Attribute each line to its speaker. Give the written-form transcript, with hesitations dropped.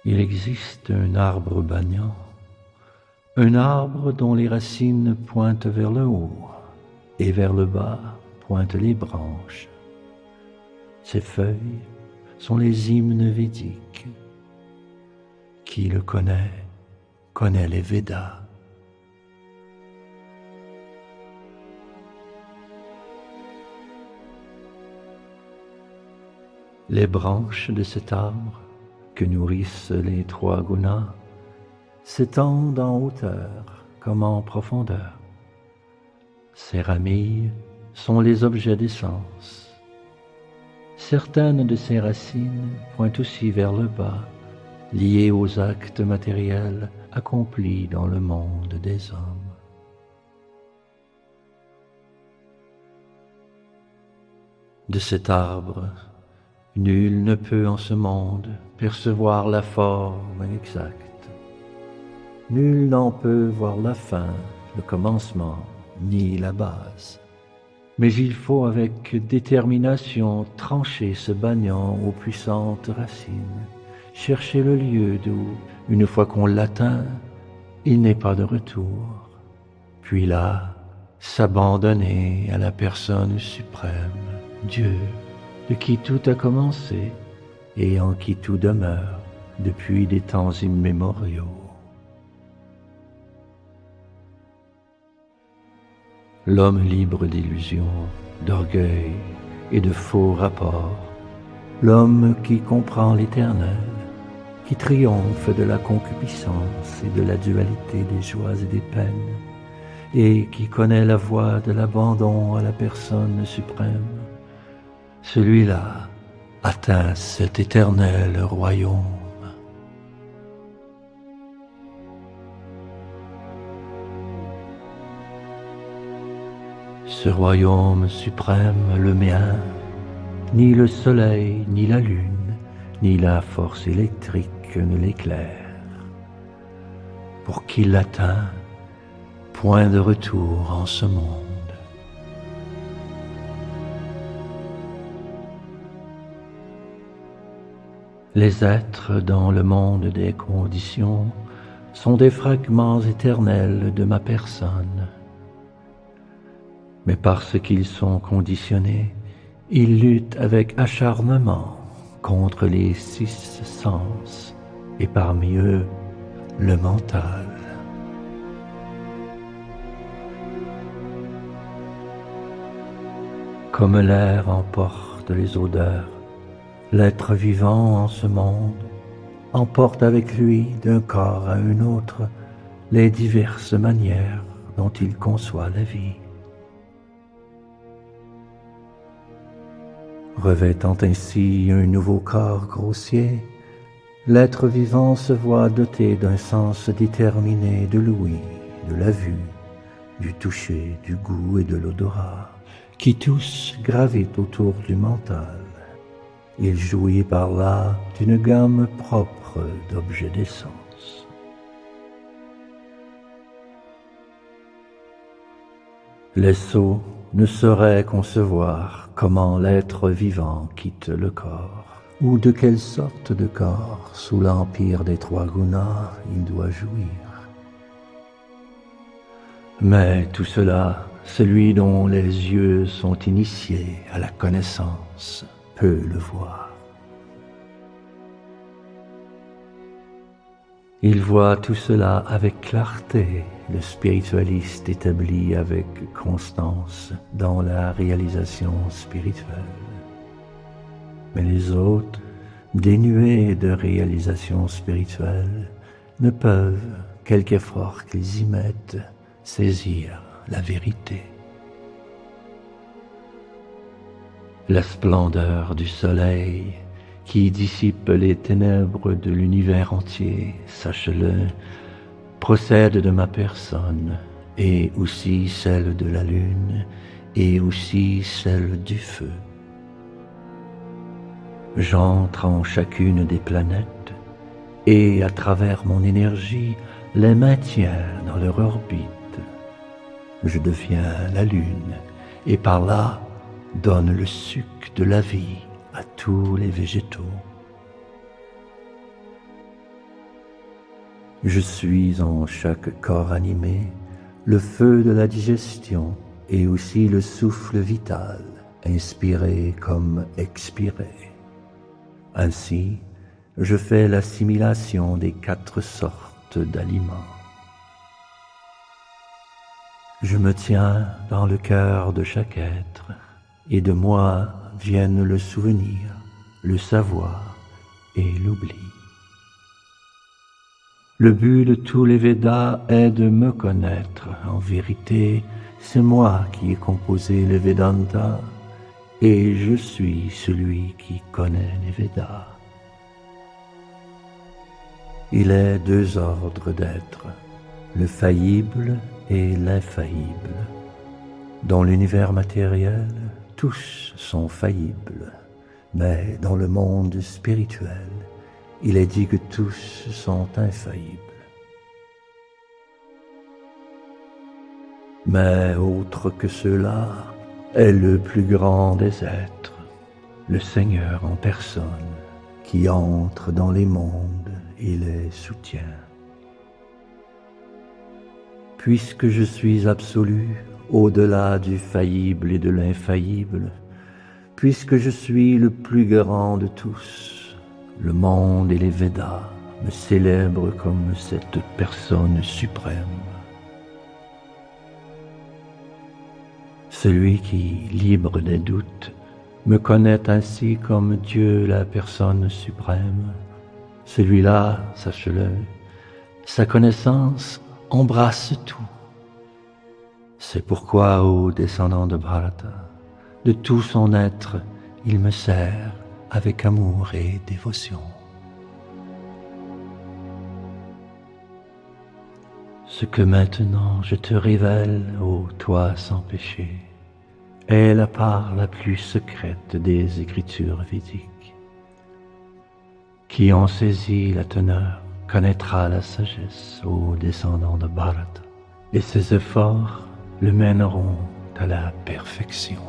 Speaker 1: Il existe un arbre banyan, un arbre dont les racines pointent vers le haut et vers le bas pointent les branches. Ses feuilles sont les hymnes védiques. Qui le connaît les Védas. Les branches de cet arbre que nourrissent les trois gunas s'étendent en hauteur comme en profondeur. Ses ramilles sont les objets des sens. Certaines de ses racines pointent aussi vers le bas, liées aux actes matériels accomplis dans le monde des hommes. De cet arbre, nul ne peut en ce monde percevoir la forme exacte. Nul n'en peut voir la fin, le commencement, ni la base. Mais il faut avec détermination trancher ce banyan aux puissantes racines, chercher le lieu d'où, une fois qu'on l'atteint, il n'est pas de retour. Puis là, s'abandonner à la personne suprême, Dieu, de qui tout a commencé et en qui tout demeure depuis des temps immémoriaux. L'homme libre d'illusions, d'orgueil et de faux rapports, l'homme qui comprend l'éternel, qui triomphe de la concupiscence et de la dualité des joies et des peines, et qui connaît la voie de l'abandon à la personne suprême, celui-là atteint cet éternel royaume. Ce royaume suprême, le mien, ni le soleil, ni la lune, ni la force électrique ne l'éclaire. Pour qui l'atteint, point de retour en ce monde. Les êtres dans le monde des conditions sont des fragments éternels de ma personne. Mais parce qu'ils sont conditionnés, ils luttent avec acharnement contre les 6 sens, et parmi eux, le mental. Comme l'air emporte les odeurs, l'être vivant en ce monde emporte avec lui d'un corps à un autre les diverses manières dont il conçoit la vie. Revêtant ainsi un nouveau corps grossier, l'être vivant se voit doté d'un sens déterminé de l'ouïe, de la vue, du toucher, du goût et de l'odorat, qui tous gravitent autour du mental. Il jouit par là d'une gamme propre d'objets des sens. Les sots ne sauraient concevoir comment l'être vivant quitte le corps, ou de quelle sorte de corps, sous l'empire des trois gunas, il doit jouir. Mais tout cela, celui dont les yeux sont initiés à la connaissance peut le voir. Il voit tout cela avec clarté, le spiritualiste établi avec constance dans la réalisation spirituelle. Mais les autres, dénués de réalisation spirituelle, ne peuvent, quelque effort qu'ils y mettent, saisir la vérité. La splendeur du soleil qui dissipe les ténèbres de l'univers entier, sache-le, procède de ma personne, et aussi celle de la lune, et aussi celle du feu. J'entre en chacune des planètes, et à travers mon énergie, les maintiens dans leur orbite. Je deviens la lune, et par là, donne le suc de la vie à tous les végétaux. Je suis en chaque corps animé le feu de la digestion et aussi le souffle vital, inspiré comme expiré. Ainsi, je fais l'assimilation des 4 sortes d'aliments. Je me tiens dans le cœur de chaque être, et de moi viennent le souvenir, le savoir et l'oubli. Le but de tous les Védas est de me connaître. En vérité, c'est moi qui ai composé le Vedanta, et je suis celui qui connaît les Védas. Il est 2 ordres d'être, le faillible et l'infaillible. Dans l'univers matériel, tous sont faillibles, mais dans le monde spirituel, il est dit que tous sont infaillibles. Mais autre que cela est le plus grand des êtres, le Seigneur en personne, qui entre dans les mondes et les soutient. Puisque je suis absolu, au-delà du faillible et de l'infaillible, puisque je suis le plus grand de tous, le monde et les Védas me célèbrent comme cette personne suprême. Celui qui, libre des doutes, me connaît ainsi comme Dieu, la personne suprême, celui-là, sache-le, sa connaissance embrasse tout. C'est pourquoi, ô descendant de Bharata, de tout son être, il me sert avec amour et dévotion. Ce que maintenant je te révèle, ô toi sans péché, est la part la plus secrète des écritures védiques. Qui en saisit la teneur connaîtra la sagesse, ô descendant de Bharata, et ses efforts le mèneront à la perfection.